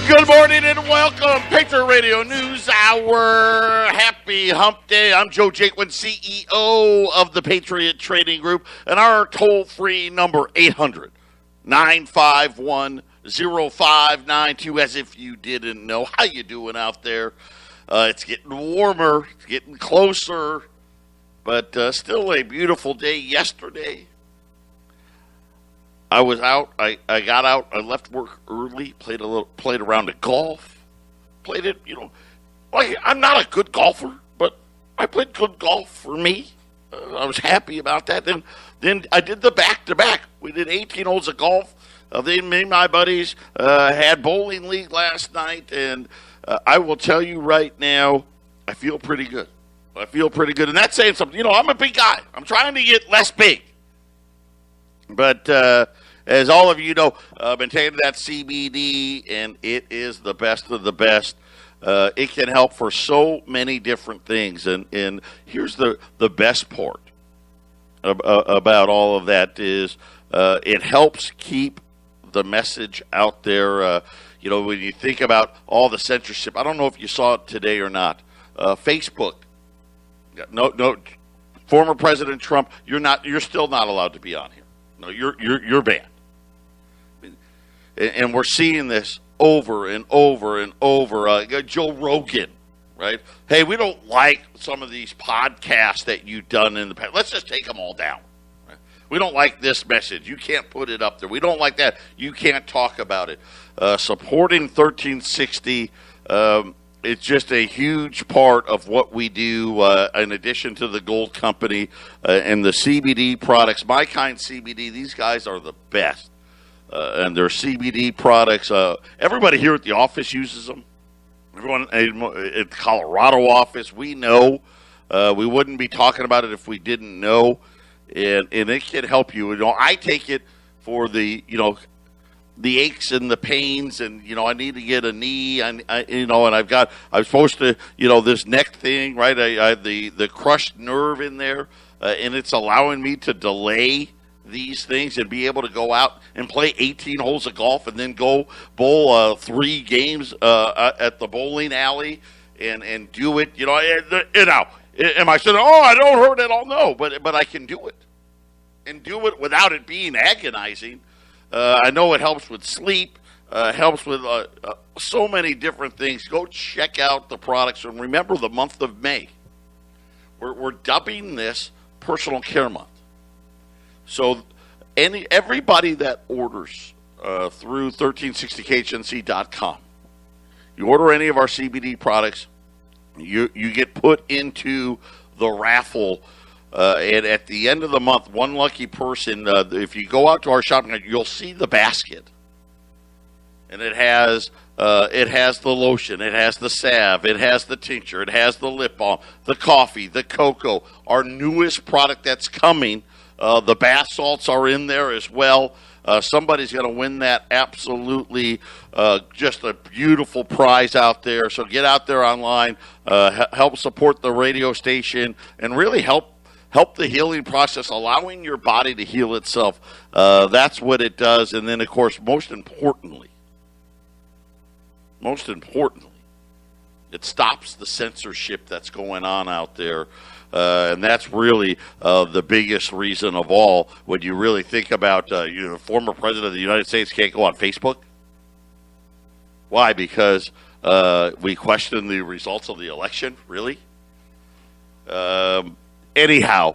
Good morning and welcome, Patriot Radio News Hour. Happy Hump Day. I'm Joe Jaquin, CEO of the Patriot Trading Group, and our toll-free number, 800-951-0592, as if you didn't know. How you doing out there? It's getting warmer, it's getting closer, but still a beautiful day yesterday. I was out. I got out. I left work early. Played a round of golf. Played it. I'm not a good golfer, but I played good golf for me. I was happy about that. Then I did the back-to-back. We did 18 holes of golf. Me and my buddies had bowling league last night, and I will tell you right now, I feel pretty good. And that's saying something. I'm a big guy. I'm trying to get less big. But as all of you know, I've been taking that CBD, and it is the best of the best. It can help for so many different things. And here's the best part about all of that is it helps keep the message out there. When you think about all the censorship, I don't know if you saw it today or not. Facebook, no, former President Trump, you're still not allowed to be on here. No, you're banned. And we're seeing this over and over and over. Joe Rogan, right? Hey, we don't like some of these podcasts that you've done in the past. Let's just take them all down. Right? We don't like this message. You can't put it up there. We don't like that. You can't talk about it. Supporting 1360, it's just a huge part of what we do, in addition to the Gold Company and the CBD products. My Kind CBD, these guys are the best. And their CBD products, everybody here at the office uses them. Everyone at the Colorado office, we know. We wouldn't be talking about it if we didn't know. And it can help you. I take it for the aches and the pains, and I need to get a knee, and I'm supposed to, this neck thing, right? I have the crushed nerve in there, and it's allowing me to delay these things and be able to go out and play 18 holes of golf and then go bowl 3 games at the bowling alley and do it. Am I saying, I don't hurt at all? No, but I can do it and do it without it being agonizing. I know it helps with sleep, helps with so many different things. Go check out the products. And remember the month of May. We're dubbing this Personal Care Month. So everybody that orders through 1360khnc.com, you order any of our CBD products, you get put into the raffle. And at the end of the month, one lucky person, if you go out to our shopping, you'll see the basket. And it has the lotion, it has the salve, it has the tincture, it has the lip balm, the coffee, the cocoa. Our newest product that's coming, the bath salts are in there as well. Somebody's going to win that. Absolutely, just a beautiful prize out there. So get out there online, help support the radio station, and really help the healing process, allowing your body to heal itself. That's what it does. And then, of course, most importantly, it stops the censorship that's going on out there. And that's really the biggest reason of all. When you really think about, the former president of the United States can't go on Facebook. Why? Because we question the results of the election. Really? Anyhow,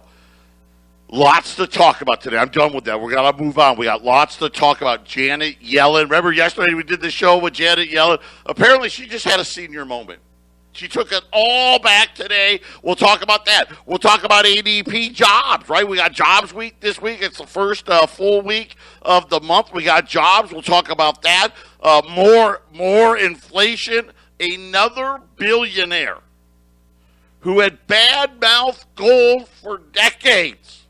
lots to talk about today. I'm done with that. We're going to move on. We got lots to talk about. Janet Yellen. Remember yesterday we did the show with Janet Yellen? Apparently she just had a senior moment. She took it all back today. We'll talk about that. We'll talk about ADP jobs, right? We got jobs week this week. It's the first full week of the month. We got jobs. We'll talk about that. More inflation. Another billionaire who had bad-mouthed gold for decades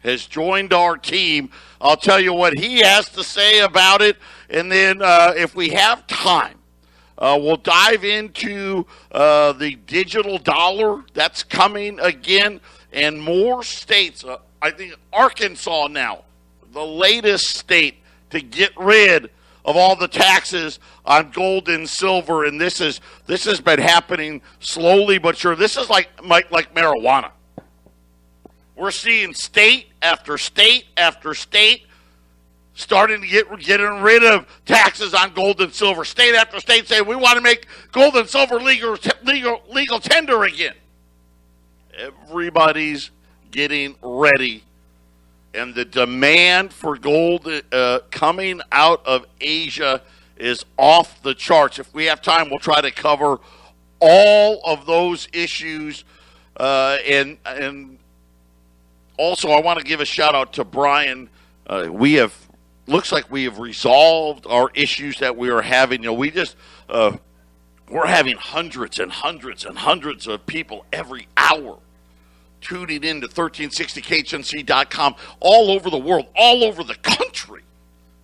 has joined our team. I'll tell you what he has to say about it. And then if we have time, we'll dive into the digital dollar that's coming again, and more states. I think Arkansas now, the latest state to get rid of all the taxes on gold and silver, and this has been happening slowly but sure. This is like marijuana. We're seeing state after state after state starting to getting rid of taxes on gold and silver. State after state saying we want to make gold and silver legal tender again. Everybody's getting ready, and the demand for gold coming out of Asia is off the charts. If we have time, we'll try to cover all of those issues, and also I want to give a shout out to Brian. Looks like we have resolved our issues that we are having. We're having hundreds and hundreds and hundreds of people every hour tuning in to 1360khnc.com all over the world, all over the country,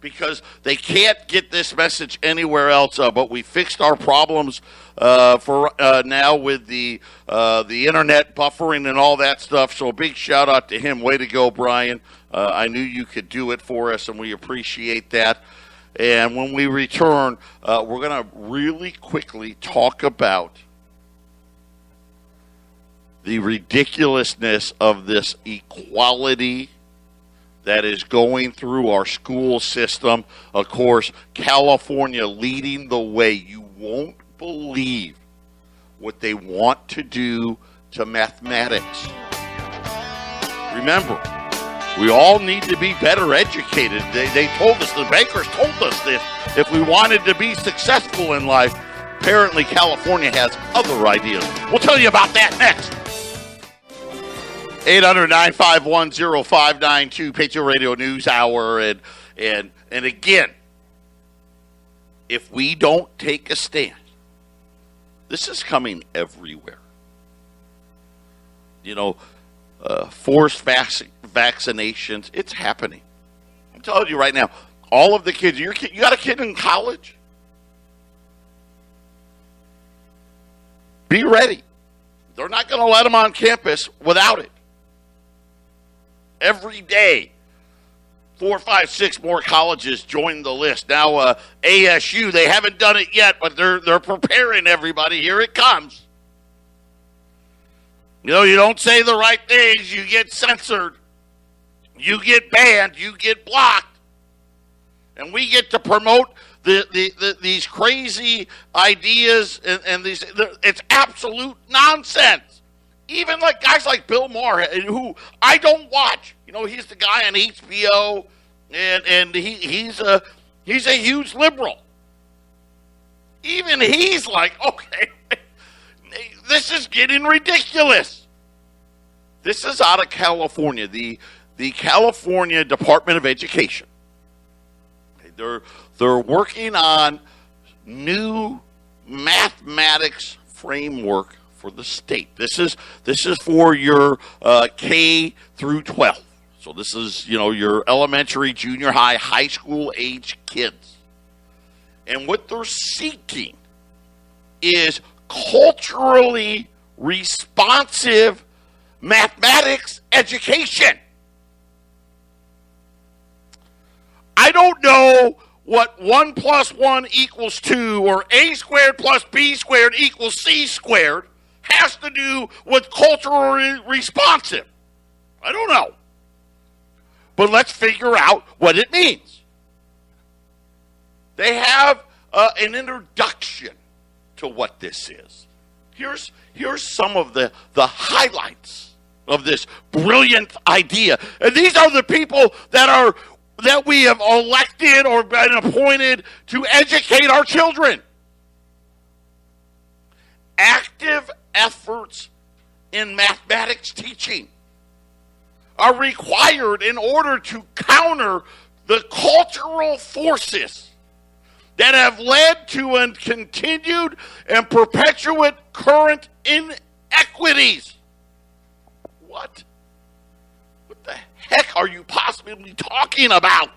because they can't get this message anywhere else. But we fixed our problems for now with the internet buffering and all that stuff. So a big shout out to him. Way to go, Brian. I knew you could do it for us, and we appreciate that. And when we return, we're going to really quickly talk about the ridiculousness of this equality that is going through our school system. Of course, California leading the way. You won't believe what they want to do to mathematics. Remember, we all need to be better educated. They told us, the bankers told us this. If we wanted to be successful in life, apparently California has other ideas. We'll tell you about that next. 800-951-0592, Patriot Radio News Hour. And again, if we don't take a stand, this is coming everywhere. Forced vaccinations, it's happening. I'm telling you right now, all of the kids, you got a kid in college? Be ready. They're not going to let them on campus without it. Every day, 4, 5, 6 more colleges join the list. Now, ASU, they haven't done it yet, but they're preparing everybody. Here it comes. You don't say the right things, you get censored. You get banned, you get blocked. And we get to promote these crazy ideas and these. It's absolute nonsense. Even like guys like Bill Maher, who I don't watch. He's the guy on HBO, and he's a huge liberal. Even he's like, okay, this is getting ridiculous. This is out of California, the California Department of Education. They're working on new mathematics framework for the state. This is for your K through 12. So this is your elementary, junior high, high school age kids. And what they're seeking is culturally responsive mathematics education. I don't know what 1 + 1 = 2 or A² + B² = C² has to do with culturally responsive. I don't know. But let's figure out what it means. They have an introduction to what this is. Here's some of the highlights of this brilliant idea. And these are the people that we have elected or been appointed to educate our children. Active efforts in mathematics teaching are required in order to counter the cultural forces that have led to and continued and perpetuate current inequities. What the heck are you possibly talking about?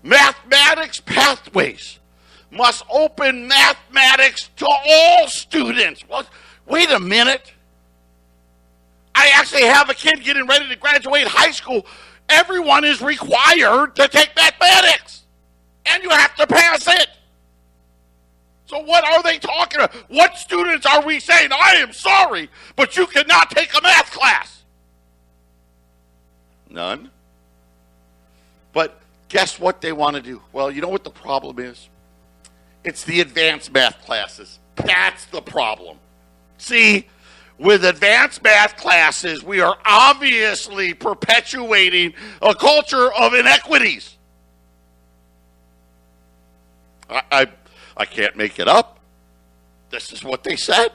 Mathematics pathways must open mathematics to all students. Well, wait a minute. I actually have a kid getting ready to graduate high school, everyone is required to take mathematics. And you have to pass it. So what are they talking about? What students are we saying, I am sorry, but you cannot take a math class? None. But guess what they want to do? Well, you know what the problem is? It's the advanced math classes. That's the problem. See, with advanced math classes, we are obviously perpetuating a culture of inequities. I can't make it up. This is what they said.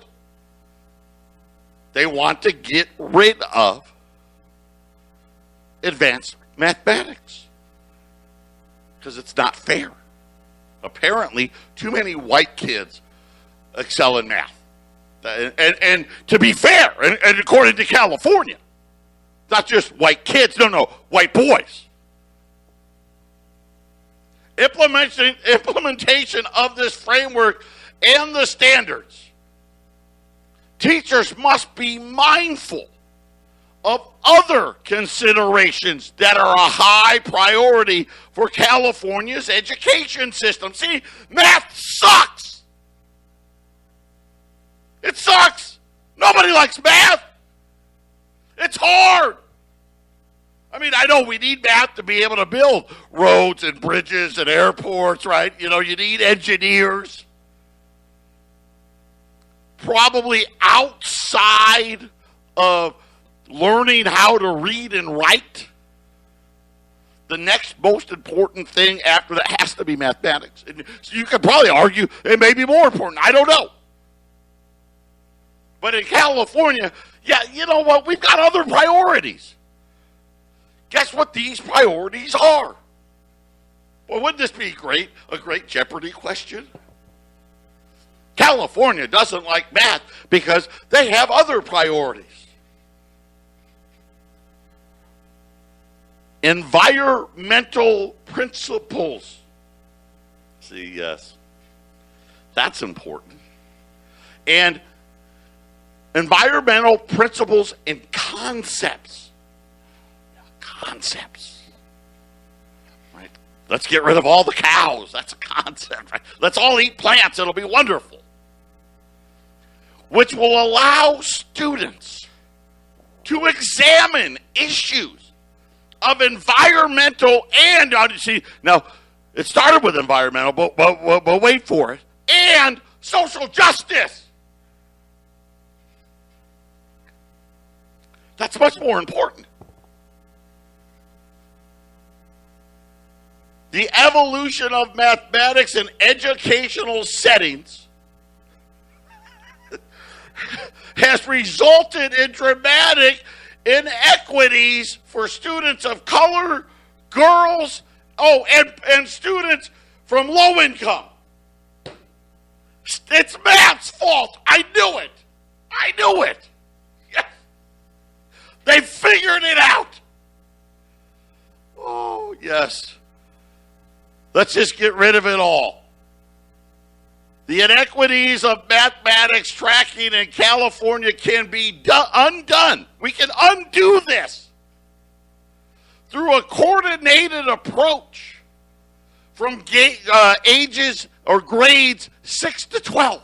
They want to get rid of advanced mathematics because it's not fair. Apparently, too many white kids excel in math. And to be fair, and according to California, not just white kids, no, white boys. Implementation of this framework and the standards. Teachers must be mindful of other considerations that are a high priority for California's education system. See, math sucks. It sucks. Nobody likes math. It's hard. I mean, I know we need math to be able to build roads and bridges and airports, right? You know, you need engineers. Probably outside of learning how to read and write, the next most important thing after that has to be mathematics. And so you could probably argue it may be more important. I don't know. But in California, yeah, you know what? We've got other priorities. Guess what these priorities are? Well, wouldn't this be great? A great Jeopardy question? California doesn't like math because they have other priorities. Environmental principles. See, yes. That's important. And environmental principles and concepts. Concepts. Right? Let's get rid of all the cows. That's a concept. Right? Let's all eat plants. It'll be wonderful. Which will allow students to examine issues of environmental and, see, now, it started with environmental, but wait for it, and social justice. That's much more important. The evolution of mathematics in educational settings has resulted in dramatic inequities for students of color, girls, and students from low income. It's math's fault. I knew it. Yes. They figured it out. Oh, yes. Let's just get rid of it all. The inequities of mathematics tracking in California can be undone. We can undo this through a coordinated approach from ages or grades 6 to 12.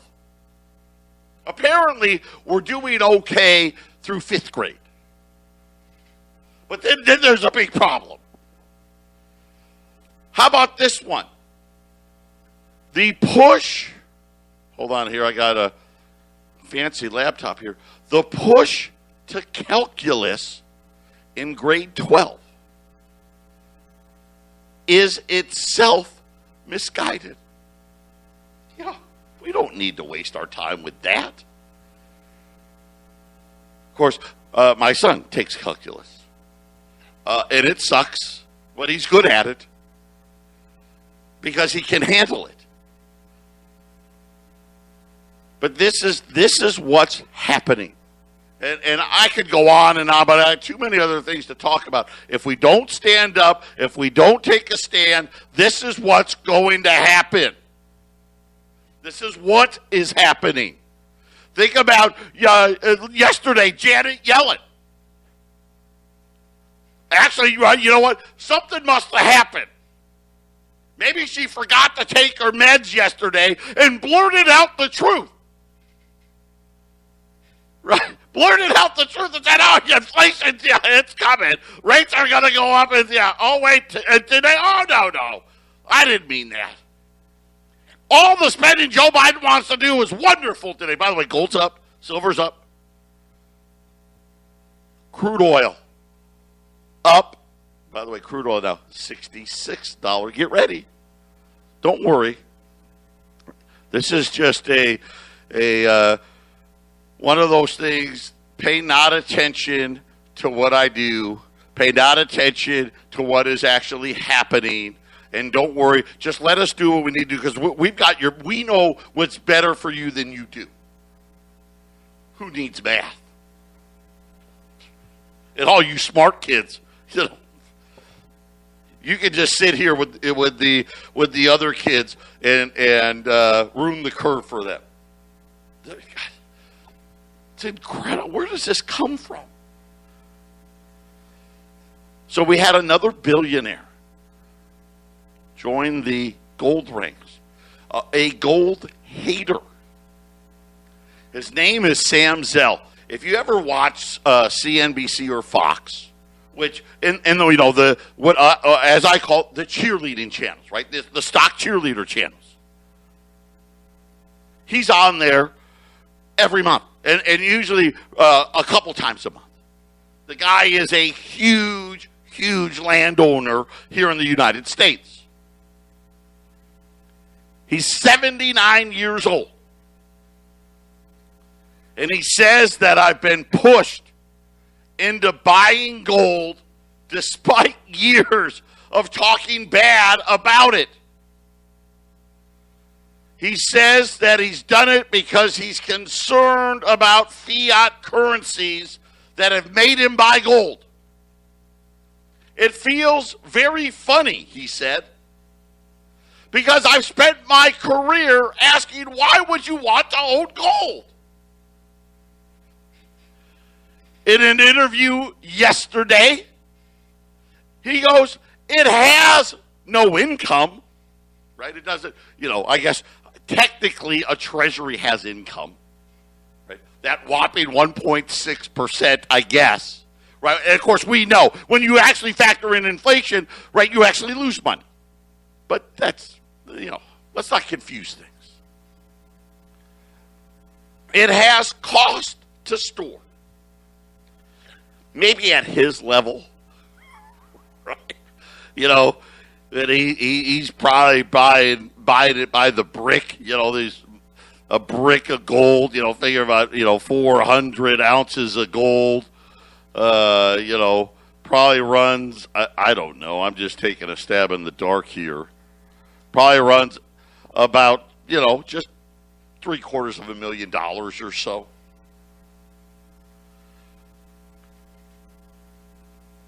Apparently, we're doing okay through 5th grade. But then there's a big problem. How about this one? The push, hold on here, I got a fancy laptop here. The push to calculus in grade 12 is itself misguided. Yeah, we don't need to waste our time with that. Of course, my son takes calculus. And it sucks, but he's good at it. Because he can handle it. But this is what's happening. And I could go on and on, but I have too many other things to talk about. If we don't stand up, if we don't take a stand, this is what's going to happen. This is what is happening. Think about yesterday, Janet Yellen. Actually, you know what? Something must have happened. Maybe she forgot to take her meds yesterday and blurted out the truth. Right? Blurted out the truth and said, oh, inflation, yeah, it's coming. Rates are going to go up. And yeah, oh, wait, today, oh, no. I didn't mean that. All the spending Joe Biden wants to do is wonderful today. By the way, gold's up, silver's up. Crude oil up. By the way, crude oil now, $66. Get ready. Don't worry. This is just a one of those things. Pay not attention to what I do. Pay not attention to what is actually happening. And don't worry. Just let us do what we need to do because we know what's better for you than you do. Who needs math? And all you smart kids, you can just sit here with the other kids and ruin the curve for them. God, it's incredible. Where does this come from? So we had another billionaire join the gold ranks, a gold hater. His name is Sam Zell. If you ever watch CNBC or Fox, which as I call it, the cheerleading channels, right? The stock cheerleader channels. He's on there every month, and usually a couple times a month. The guy is a huge landowner here in the United States. He's 79 years old. And he says that I've been pushed into buying gold despite years of talking bad about it. He says that he's done it because he's concerned about fiat currencies that have made him buy gold. It feels very funny, he said, because I've spent my career asking, why would you want to own gold? In an interview yesterday, he goes, it has no income, right? It doesn't, I guess technically a treasury has income, right? That whopping 1.6%, I guess, right? And of course, we know when you actually factor in inflation, right, you actually lose money. But that's, let's not confuse things. It has cost to store. Maybe at his level, right? That he's probably buying it by the brick. There's a brick of gold. Figure about 400 ounces of gold. Probably runs. I don't know. I'm just taking a stab in the dark here. Probably runs about just $750,000 or so.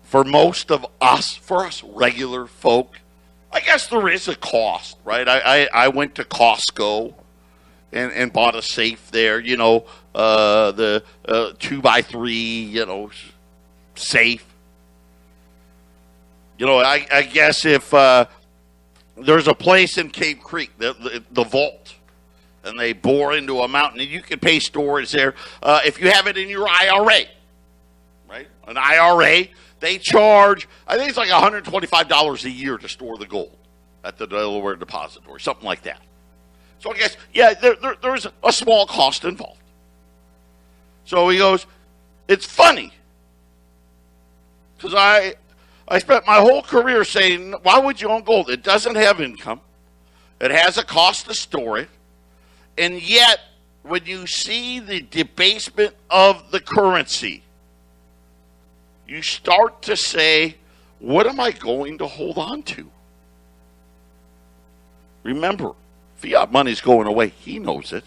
For most of us, for us regular folk, I guess there is a cost, right? I went to Costco and bought a safe there, the 2x3, safe. I guess if there's a place in Cave Creek, the vault, and they bore into a mountain, and you can pay storage there if you have it in your IRA, right? An IRA. They charge, I think it's like $125 a year to store the gold at the Delaware Depository, something like that. So I guess, there's a small cost involved. So he goes, it's funny, because I spent my whole career saying, why would you own gold? It doesn't have income. It has a cost to store it. And yet, when you see the debasement of the currency, you start to say, what am I going to hold on to? Remember, fiat money's going away. He knows it.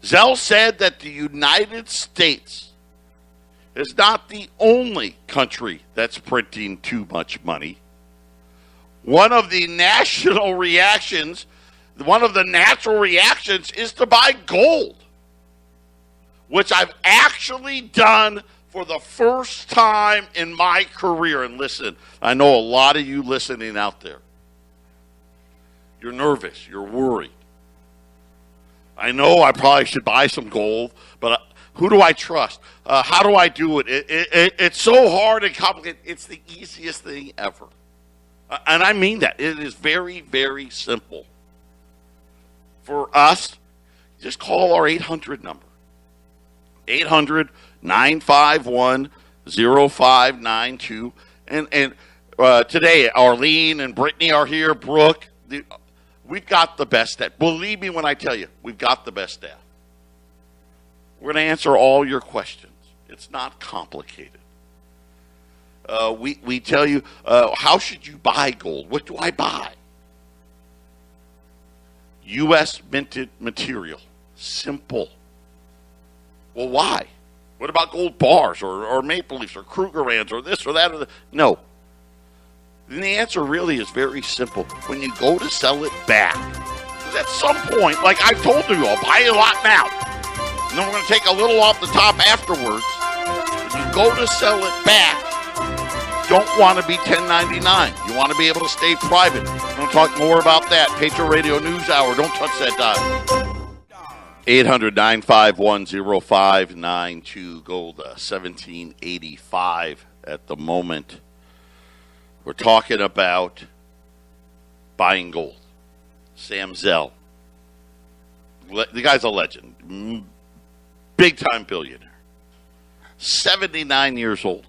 Zell said that the United States is not the only country that's printing too much money. One of the natural reactions is to buy gold, which I've actually done for the first time in my career, and listen, I know a lot of you listening out there, you're nervous, you're worried. I know I probably should buy some gold, but who do I trust? How do I do it? It's so hard and complicated. It's the easiest thing ever. And I mean that. It is very, very simple. For us, just call our 800 number. 800-951-0592. And today, Arlene and Brittany are here. Brooke, we've got the best staff. Believe me when I tell you, we've got the best staff. We're going to answer all your questions. It's not complicated. We tell you, how should you buy gold? What do I buy? U.S. minted material. Simple. Well, why? What about gold bars or maple leafs or Krugerrands or this or that? No. And the answer really is very simple. When you go to sell it back, because at some point, like I told you, I'll buy a lot now. And then we're going to take a little off the top afterwards. When you go to sell it back, you don't want to be 1099. You want to be able to stay private. We're going to talk more about that. Patriot Radio News Hour. Don't touch that dial. 800-951-0592. Gold 1785 at the moment. We're talking about buying gold. Sam Zell. The guy's a legend. Big-time billionaire. 79 years old.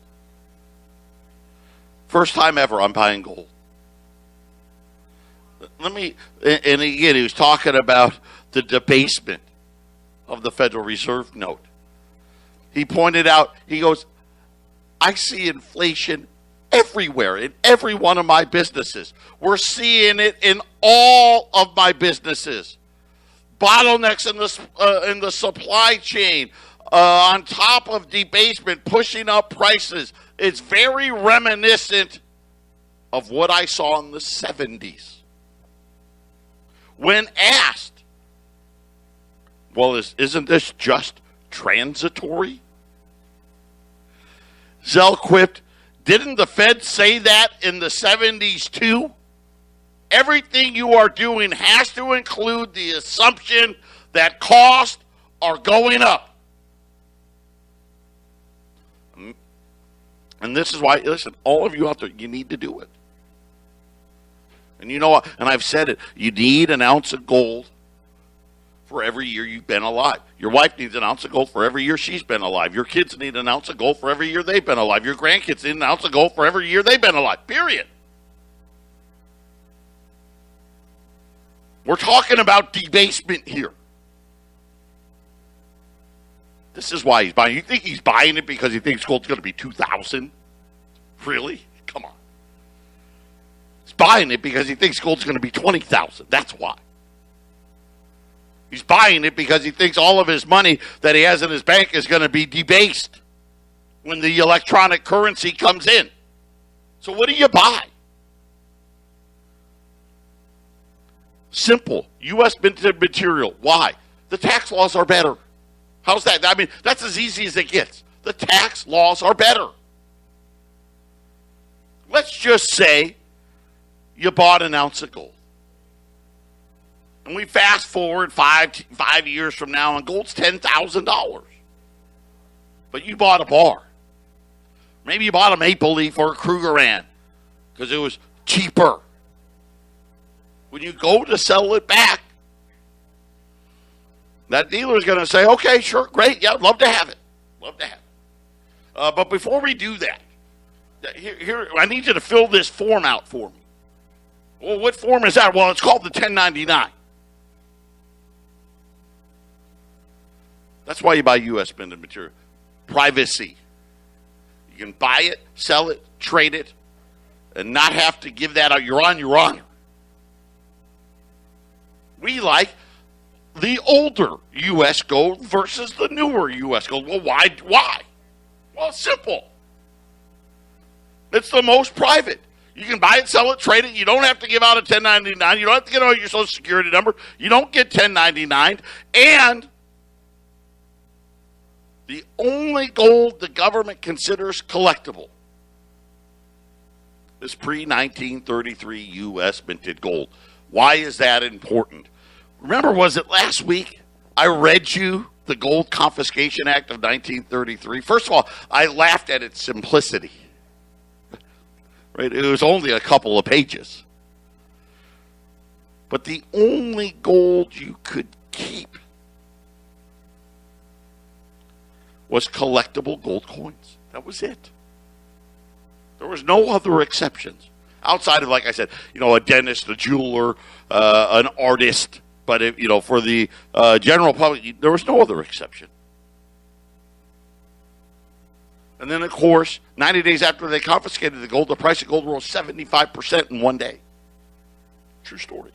First time ever I'm buying gold. And again, he was talking about the debasement of the Federal Reserve note. He pointed out, he goes, I see inflation everywhere in every one of my businesses. We're seeing it in all of my businesses. Bottlenecks in the supply chain, on top of debasement, pushing up prices. It's very reminiscent of what I saw in the 70s. When asked, well, isn't this just transitory? Zell quipped, didn't the Fed say that in the 70s too? Everything you are doing has to include the assumption that costs are going up. And this is why, listen, all of you out there, you need to do it. And you know what? And I've said it. You need an ounce of gold for every year you've been alive. Your wife needs an ounce of gold for every year she's been alive. Your kids need an ounce of gold for every year they've been alive. Your grandkids need an ounce of gold for every year they've been alive. Period. We're talking about debasement here. This is why he's buying. You think he's buying it because he thinks gold's going to be $2,000? Really? Come on. He's buying it because he thinks gold's going to be $20,000. That's why. He's buying it because he thinks all of his money that he has in his bank is going to be debased when the electronic currency comes in. So what do you buy? Simple. U.S. minted material. Why? The tax laws are better. How's that? I mean, that's as easy as it gets. The tax laws are better. Let's just say you bought an ounce of gold. And we fast forward 5 years from now, and gold's $10,000. But you bought a bar. Maybe you bought a maple leaf or a Krugerrand because it was cheaper. When you go to sell it back, that dealer is going to say, okay, sure, great, yeah, love to have it. Love to have it. But before we do that, here, I need you to fill this form out for me. Well, what form is that? Well, it's called the 1099. That's why you buy U.S. minted material. Privacy. You can buy it, sell it, trade it, and not have to give that out. You're on your honor. We like the older U.S. gold versus the newer U.S. gold. Well, why? Well, it's simple. It's the most private. You can buy it, sell it, trade it. You don't have to give out a 1099. You don't have to give out your Social Security number. You don't get 1099. And The only gold the government considers collectible is pre-1933 U.S. minted gold. Why is that important? Remember, was it last week I read you the Gold Confiscation Act of 1933? First of all, I laughed at its simplicity. Right? It was only a couple of pages. But the only gold you could keep was collectible gold coins. That was it. There was no other exceptions. Outside of, like I said, a dentist, a jeweler, an artist. But, for the general public, there was no other exception. And then, of course, 90 days after they confiscated the gold, the price of gold rose 75% in one day. True story.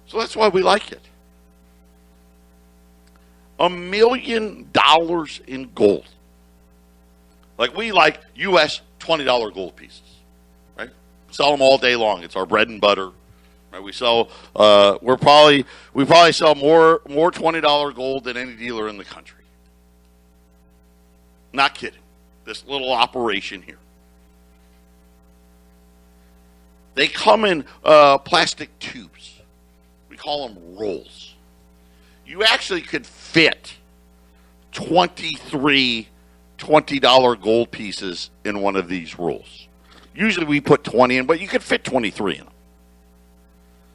So that's why we like it. $1 million in gold. Like we like U.S. $20 gold pieces, right? Sell them all day long. It's our bread and butter. Right? We sell. We probably sell more $20 gold than any dealer in the country. Not kidding. This little operation here. They come in plastic tubes. We call them rolls. You actually could fit 23 $20 gold pieces in one of these rolls. Usually we put 20 in, but you could fit 23 in them.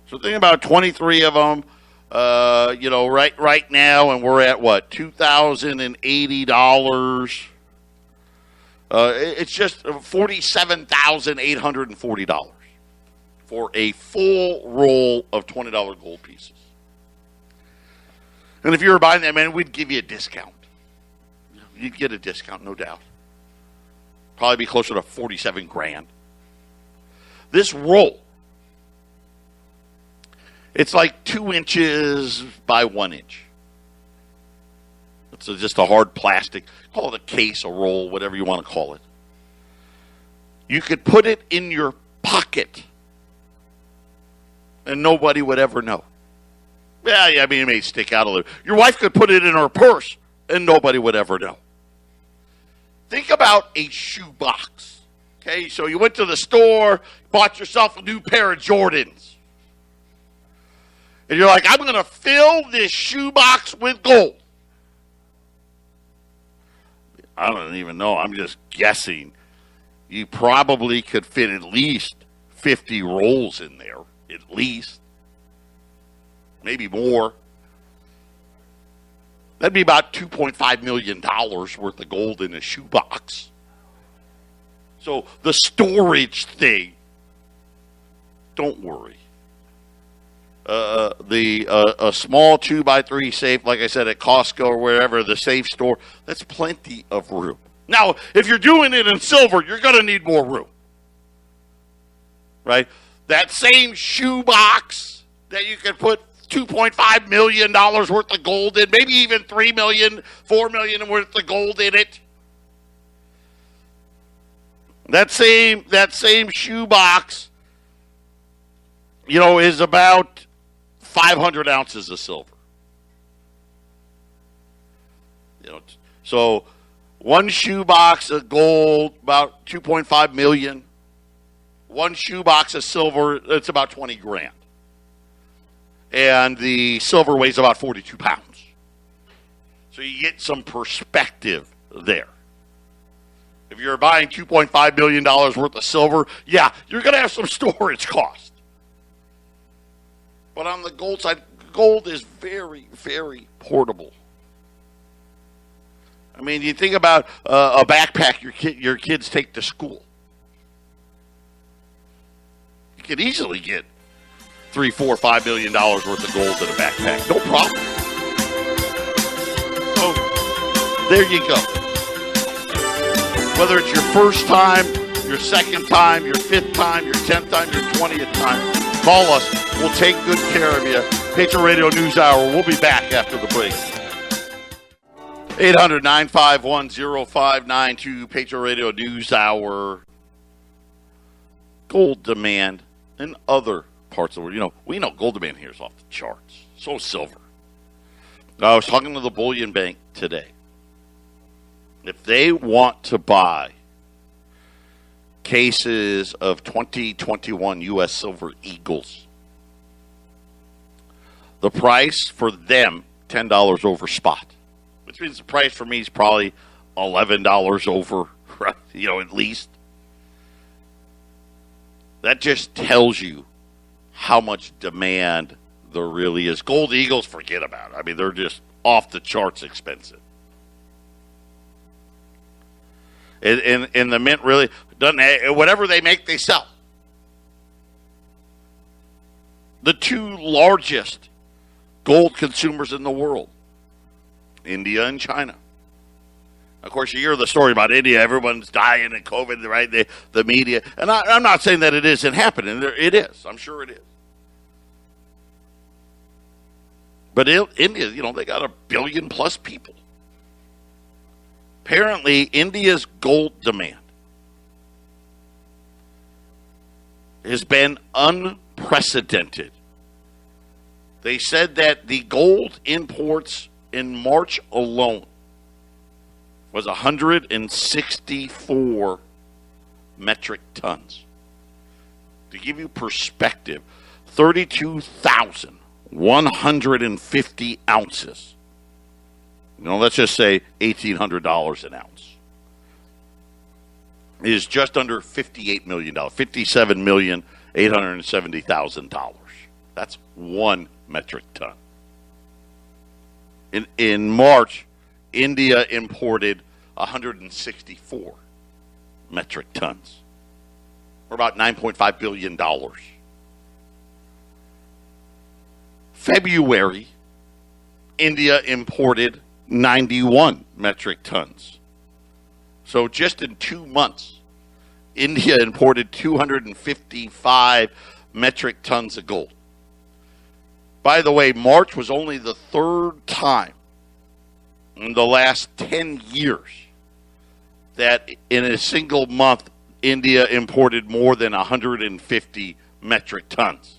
So think about 23 of them, right now, and we're at what, $2,080. It's just $47,840 for a full roll of $20 gold pieces. And if you were buying that, man, we'd give you a discount. You'd get a discount, no doubt. Probably be closer to 47 grand. This roll, it's like 2 inches by 1 inch. It's just a hard plastic. Call it a case, a roll, whatever you want to call it. You could put it in your pocket, and nobody would ever know. Yeah, I mean, it may stick out a little. Your wife could put it in her purse, and nobody would ever know. Think about a shoebox. Okay, so you went to the store, bought yourself a new pair of Jordans. And you're like, I'm going to fill this shoebox with gold. I don't even know. I'm just guessing. You probably could fit at least 50 rolls in there. At least. Maybe more. That'd be about $2.5 million worth of gold in a shoebox. So the storage thing, don't worry. A small 2x3 safe, like I said, at Costco or wherever, the safe store, that's plenty of room. Now, if you're doing it in silver, you're going to need more room. Right? That same shoebox that you can put $2.5 million worth of gold in, maybe even $3 million, $4 million worth of gold in it. That same shoebox, is about 500 ounces of silver. So one shoebox of gold, about 2.5 million. One shoebox of silver, it's about 20 grand. And the silver weighs about 42 pounds. So you get some perspective there. If you're buying $2.5 million worth of silver, yeah, you're going to have some storage cost. But on the gold side, gold is very, very portable. I mean, you think about a backpack your kids take to school. You could easily get $3, $4, $5 million worth of gold in a backpack. No problem. So, there you go. Whether it's your first time, your second time, your fifth time, your 10th time, your 20th time, call us. We'll take good care of you. Patriot Radio News Hour. We'll be back after the break. 800-951-0592, Patriot Radio News Hour. Gold demand and other parts of the world. We know gold demand here is off the charts. So silver. I was talking to the Bullion Bank today. If they want to buy cases of 2021 U.S. Silver Eagles, the price for them, $10 over spot, which means the price for me is probably $11 over, right, at least. That just tells you how much demand there really is. Gold Eagles, forget about it. I mean, they're just off the charts expensive. And the mint really doesn't, whatever they make, they sell. The two largest gold consumers in the world, India and China. Of course, you hear the story about India. Everyone's dying and COVID, right? The media. And I'm not saying that it isn't happening. It is. I'm sure it is. But India, they got 1 billion plus people. Apparently, India's gold demand has been unprecedented. They said that the gold imports in March alone was 164 metric tons. To give you perspective, 32,150 ounces. Let's just say $1,800 an ounce. Is just under $58 million, $57,870,000. That's 1 metric ton. In March, India imported 164 metric tons, or about $9.5 billion. February, India imported 91 metric tons. So just in 2 months, India imported 255 metric tons of gold. By the way, March was only the third time in the last 10 years that in a single month, India imported more than 150 metric tons,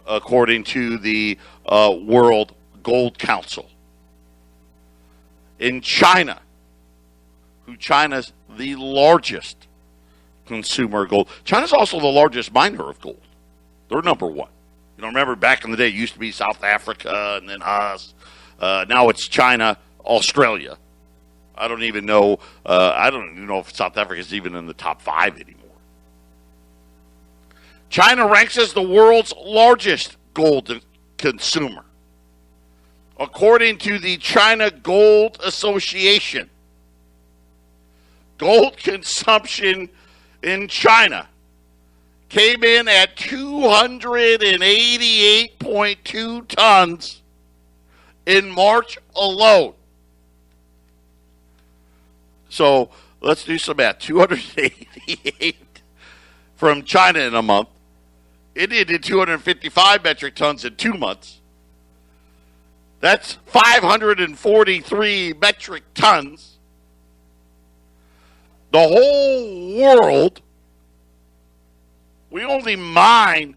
according to the World Gold Council. In China, China's the largest consumer of gold. China's also the largest miner of gold. They're number one. Remember back in the day, it used to be South Africa and then us. Now it's China, Australia. I don't even know if South Africa is even in the top 5 anymore. China ranks as the world's largest gold consumer. According to the China Gold Association, gold consumption in China came in at 288.2 tons in March alone. So let's do some math. 288 from China in a month. India did 255 metric tons in 2 months. That's 543 metric tons. The whole world, we only mine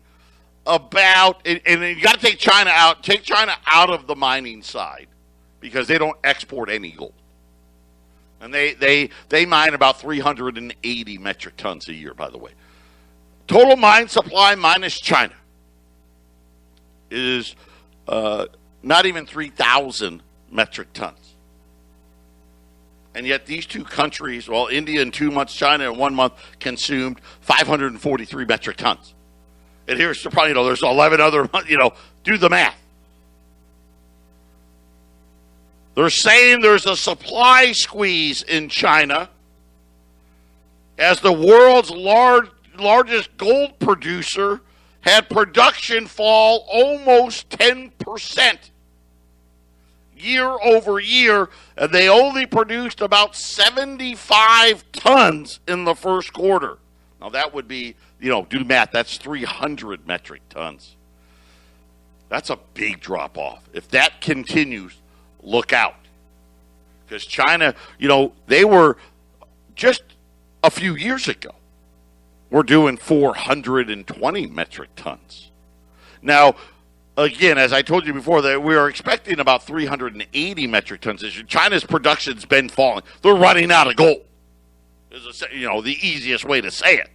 about, and you got to take China out. Take China out of the mining side because they don't export any gold. And they mine about 380 metric tons a year, by the way. Total mine supply minus China is not even 3,000 metric tons. And yet these two countries, India in 2 months, China in 1 month, consumed 543 metric tons. And here's the problem, there's 11 other, do the math. They're saying there's a supply squeeze in China as the world's largest gold producer had production fall almost 10% year over year, and they only produced about 75 tons in the first quarter. Now that would be, do math, that's 300 metric tons. That's a big drop off. If that continues, look out. Because China, they were just a few years ago, we're doing 420 metric tons. Now, again, as I told you before, that we are expecting about 380 metric tons this year. China's production's been falling. They're running out of gold. Is the easiest way to say it.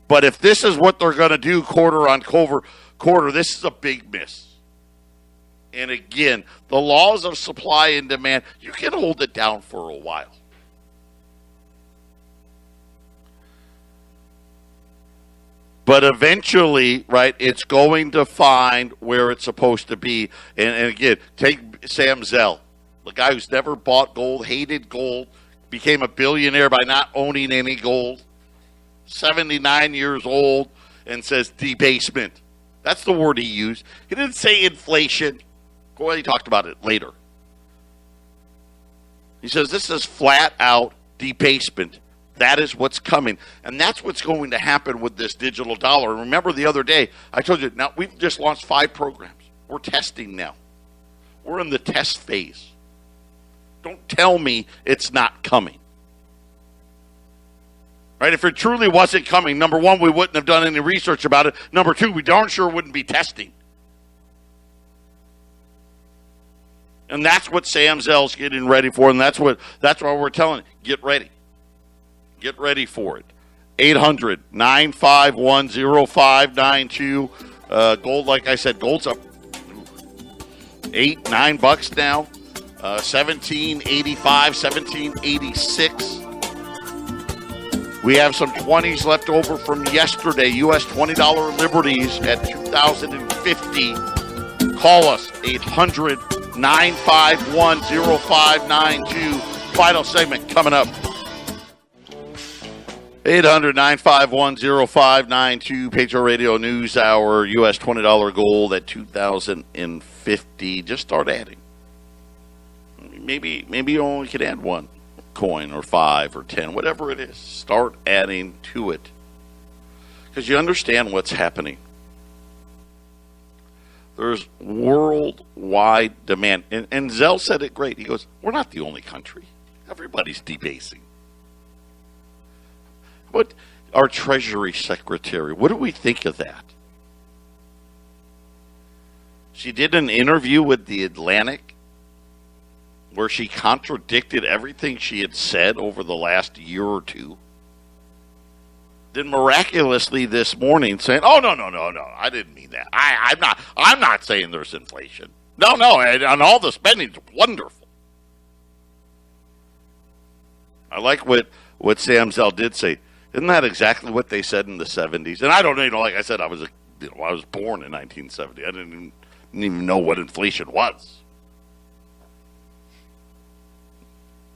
But if this is what they're going to do quarter on quarter, this is a big miss. And again, the laws of supply and demand, you can hold it down for a while. But eventually, right, it's going to find where it's supposed to be. And again, take Sam Zell, the guy who's never bought gold, hated gold, became a billionaire by not owning any gold, 79 years old, and says debasement. That's the word he used. He didn't say inflation. Well, he talked about it later. He says this is flat out debasement. That is what's coming. And that's what's going to happen with this digital dollar. And remember the other day, I told you, now we've just launched 5 programs. We're testing now. We're in the test phase. Don't tell me it's not coming. Right? If it truly wasn't coming, number one, we wouldn't have done any research about it. Number two, we darn sure wouldn't be testing. And that's what Sam Zell's getting ready for, and that's why we're telling you, get ready. Get ready for it. 800-951-0592. Gold, like I said, gold's up $8-9 now. 1785, 1786. We have some 20s left over from yesterday. U.S. $20 liberties at 2050. Call us, 800-951-0592. Final segment coming up. 800-951-0592. Patriot Radio News Hour. U.S. $20 gold at 2050. Just start adding. Maybe you only can add one coin or 5 or 10, whatever it is. Start adding to it. Because you understand what's happening. There's worldwide demand. And Zell said it great. He goes, we're not the only country. Everybody's debasing. What our Treasury Secretary, what do we think of that? She did an interview with The Atlantic where she contradicted everything she had said over the last year or two. Then miraculously this morning saying, oh, no, I didn't mean that. I'm not saying there's inflation. No, and all the spending's wonderful. I like what Sam Zell did say. Isn't that exactly what they said in the 70s? And I don't know, like I said, I was born in 1970. I didn't even know what inflation was.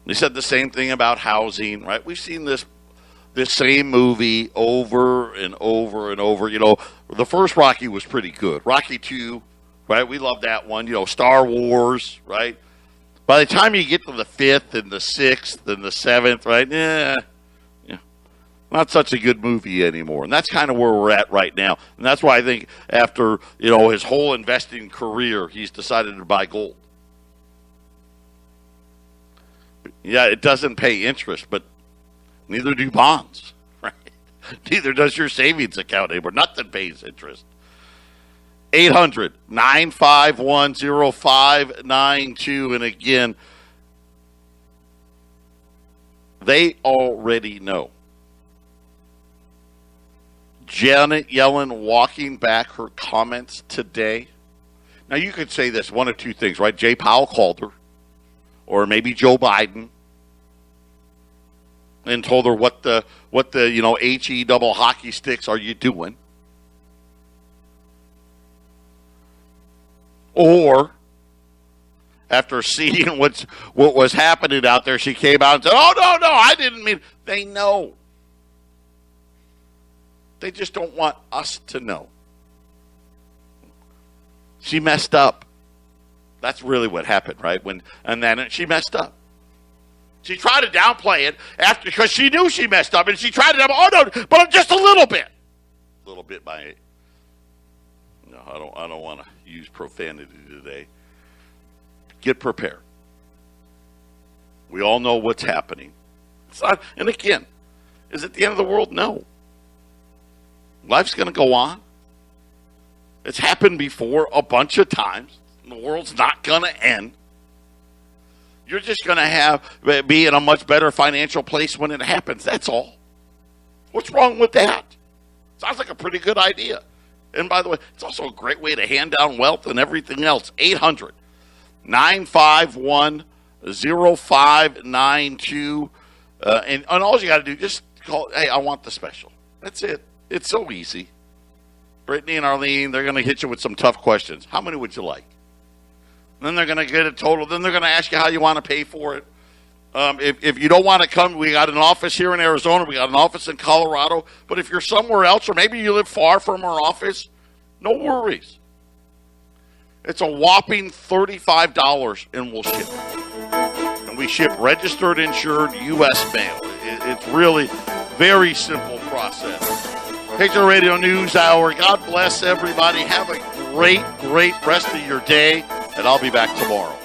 They said the same thing about housing, right? We've seen this same movie over and over and over. You know, the first Rocky was pretty good. Rocky 2, right? We love that one. You know, Star Wars, right? By the time you get to the 5th and the 6th and the 7th, right? Yeah, not such a good movie anymore. And that's kind of where we're at right now. And that's why I think after, his whole investing career, he's decided to buy gold. Yeah, it doesn't pay interest, but neither do bonds, right? Neither does your savings account anymore. Nothing pays interest. 800-951-0592. And again, they already know. Janet Yellen walking back her comments today. Now, you could say this, one of two things, right? Jay Powell called her, or maybe Joe Biden, and told her what the HE double hockey sticks are you doing? Or after seeing what was happening out there, she came out and said, "Oh no, I didn't mean." They know. They just don't want us to know. She messed up. That's really what happened, right? And then she messed up. She tried to downplay it because she knew she messed up, and she tried to but just a little bit. A little bit by. No, I don't want to use profanity today. Get prepared. We all know what's happening. It's not, and again, is it the end of the world? No. Life's going to go on. It's happened before a bunch of times. The world's not going to end. You're just going to be in a much better financial place when it happens. That's all. What's wrong with that? Sounds like a pretty good idea. And by the way, it's also a great way to hand down wealth and everything else. 800-951-0592. And all you got to do, just call, hey, I want the special. That's it. It's so easy. Brittany and Arlene, they're going to hit you with some tough questions. How many would you like? Then they're going to get a total. Then they're going to ask you how you want to pay for it. If you don't want to come, we got an office here in Arizona. We got an office in Colorado. But if you're somewhere else, or maybe you live far from our office, no worries. It's a whopping $35, and we'll ship it. And we ship registered, insured, U.S. mail. It's really very simple process. Patriot Radio News Hour. God bless everybody. Have a great rest of your day, and I'll be back tomorrow.